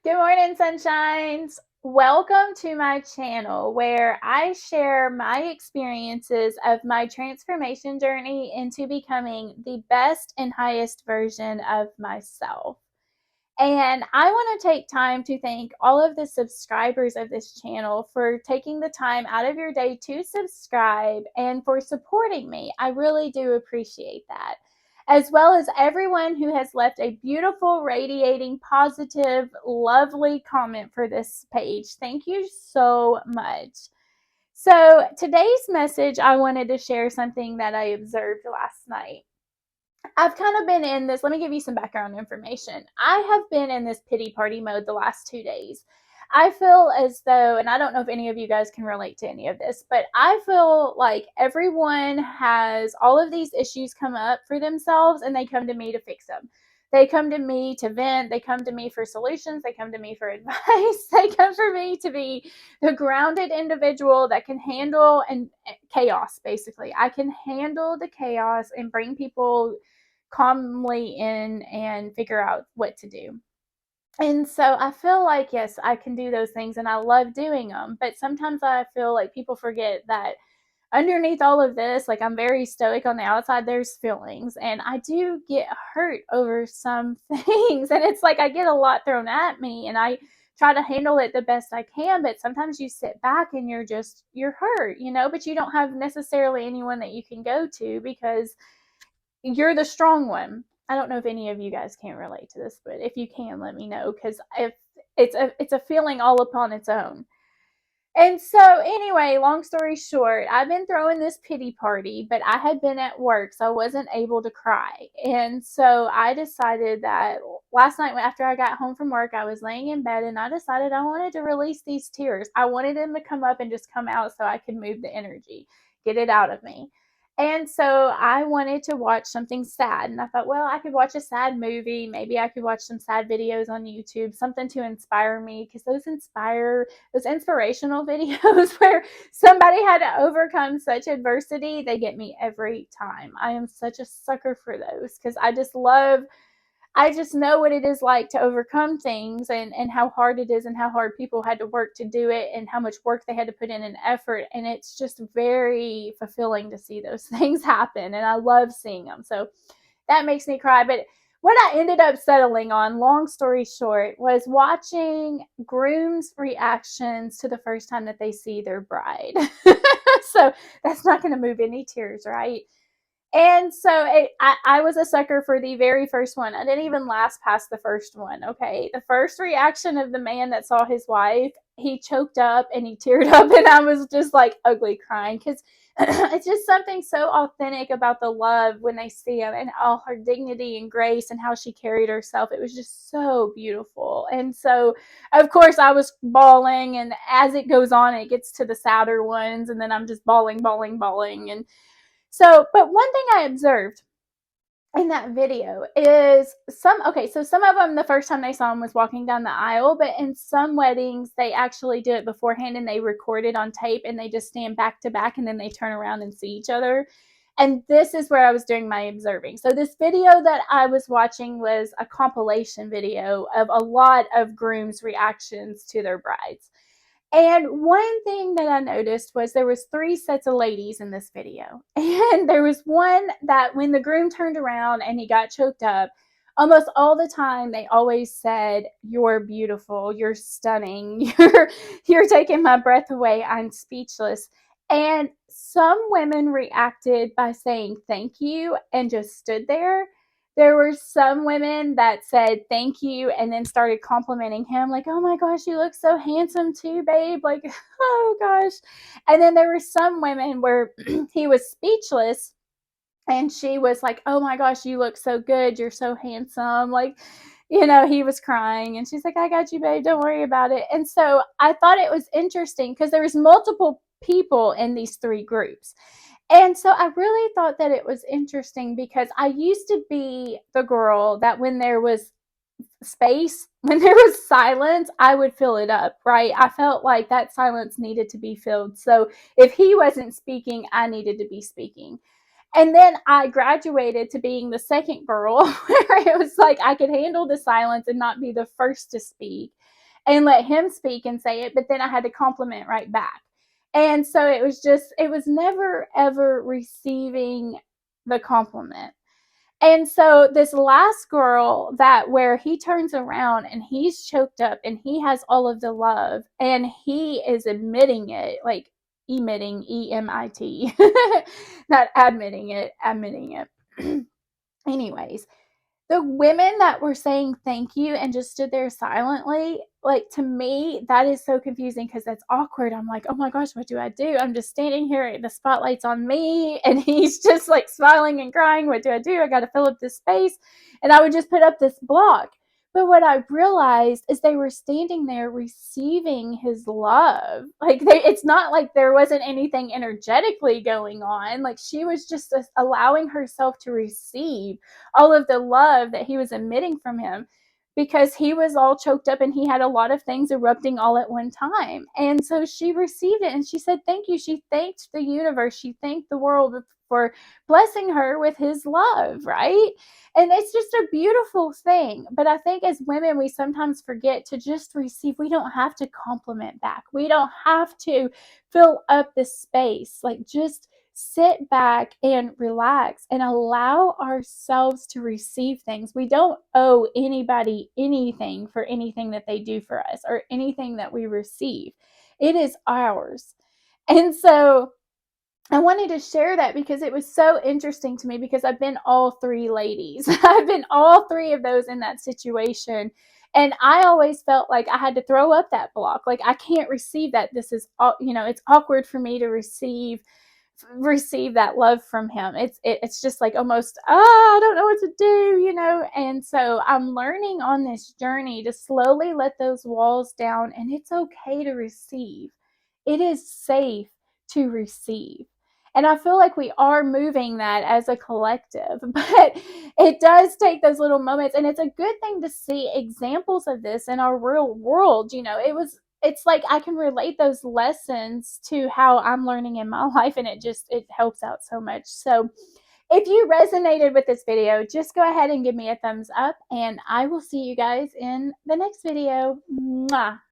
Good morning, sunshines. Welcome to my channel where I share my experiences of my transformation journey into becoming the best and highest version of myself. And I want to take time to thank all of the subscribers of this channel for taking the time out of your day to subscribe and for supporting me. I really do appreciate that. As well as everyone who has left a beautiful, radiating, positive, lovely comment for this page. Thank you so much. So, today's message, I wanted to share something that I observed last night. I've kind of been in this. Let me give you some background information. I have been in this pity party mode the last 2 days. I feel as though, and I don't know if any of you guys can relate to any of this, but I feel like everyone has all of these issues come up for themselves and they come to me to fix them. They come to me to vent. They come to me for solutions. They come to me for advice. They come for me to be the grounded individual that can handle and chaos, basically. I can handle the chaos and bring people calmly in and figure out what to do. And so I feel like, yes, I can do those things and I love doing them. But sometimes I feel like people forget that underneath all of this, like I'm very stoic on the outside, there's feelings. And I do get hurt over some things. And it's like I get a lot thrown at me and I try to handle it the best I can. But sometimes you sit back and you're hurt, but you don't have necessarily anyone that you can go to because you're the strong one. I don't know if any of you guys can relate to this, but if you can, let me know, because if it's a feeling all upon its own. And so, anyway, long story short, I've been throwing this pity party, but I had been at work, so I wasn't able to cry. And so I decided that last night, after I got home from work, I was laying in bed and I decided I wanted to release these tears. I wanted them to come up and just come out so I could move the energy, get it out of me. And so I wanted to watch something sad. And I thought, well, I could watch a sad movie. Maybe I could watch some sad videos on YouTube, something to inspire me, because those inspirational videos where somebody had to overcome such adversity, they get me every time. I am such a sucker for those because I just know what it is like to overcome things and how hard it is and how hard people had to work to do it and how much work they had to put in and effort. And it's just very fulfilling to see those things happen. And I love seeing them. So that makes me cry. But what I ended up settling on, long story short, was watching grooms' reactions to the first time that they see their bride. So that's not going to move any tears, right? And so I was a sucker for the very first one. I didn't even last past the first one. Okay. The first reaction of the man that saw his wife, he choked up and he teared up, and I was just like ugly crying because it's just something so authentic about the love when they see him and all her dignity and grace and how she carried herself. It was just so beautiful. And so, of course, I was bawling. And as it goes on, it gets to the sadder ones. And then I'm just bawling, bawling, bawling. And so, but one thing I observed in that video is some of them, the first time they saw him was walking down the aisle, but in some weddings, they actually do it beforehand and they record it on tape and they just stand back to back and then they turn around and see each other. And this is where I was doing my observing. So this video that I was watching was a compilation video of a lot of grooms' reactions to their brides. And one thing that I noticed was there was 3 sets of ladies in this video. And there was one that when the groom turned around and he got choked up, almost all the time they always said, "You're beautiful, you're stunning, you're taking my breath away, I'm speechless." And some women reacted by saying thank you and just stood there. There were some women that said thank you and then started complimenting him, like, "Oh my gosh, you look so handsome too, babe." Like, oh gosh. And then there were some women where he was speechless and she was like, "Oh my gosh, you look so good. You're so handsome." Like, he was crying and she's like, "I got you, babe. Don't worry about it." And so I thought it was interesting because there was multiple people in these 3 groups. And so I really thought that it was interesting because I used to be the girl that when there was space, when there was silence, I would fill it up, right? I felt like that silence needed to be filled. So if he wasn't speaking, I needed to be speaking. And then I graduated to being the second girl where it was like I could handle the silence and not be the first to speak and let him speak and say it, but then I had to compliment right back. And so it was never ever receiving the compliment. And so this last girl that where he turns around and he's choked up and he has all of the love and he is admitting it, like emitting EMIT, not admitting it, admitting it. Anyways, the women that were saying thank you and just stood there silently, like to me, that is so confusing because that's awkward. I'm like, oh my gosh, what do I do? I'm just standing here, the spotlight's on me, and he's just like smiling and crying. What do I do? I got to fill up this space. And I would just put up this block. But what I realized is they were standing there receiving his love. Like it's not like there wasn't anything energetically going on. Like she was just allowing herself to receive all of the love that he was emitting from him because he was all choked up and he had a lot of things erupting all at one time. And so she received it and she said, thank you. She thanked the universe. She thanked the world for blessing her with his love, right? And it's just a beautiful thing. But I think as women, we sometimes forget to just receive. We don't have to compliment back. We don't have to fill up the space. Like just sit back and relax and allow ourselves to receive things. We don't owe anybody anything for anything that they do for us or anything that we receive. It is ours. And so I wanted to share that because it was so interesting to me because I've been all three ladies. I've been all three of those in that situation. And I always felt like I had to throw up that block. Like I can't receive that. This is, it's awkward for me to receive that love from him. It's just like almost, I don't know what to do. And so I'm learning on this journey to slowly let those walls down, and it's okay to receive. It is safe to receive. And I feel like we are moving that as a collective, but it does take those little moments. And it's a good thing to see examples of this in our real world. It's like I can relate those lessons to how I'm learning in my life, and it helps out so much. So if you resonated with this video, just go ahead and give me a thumbs up, and I will see you guys in the next video. Mwah.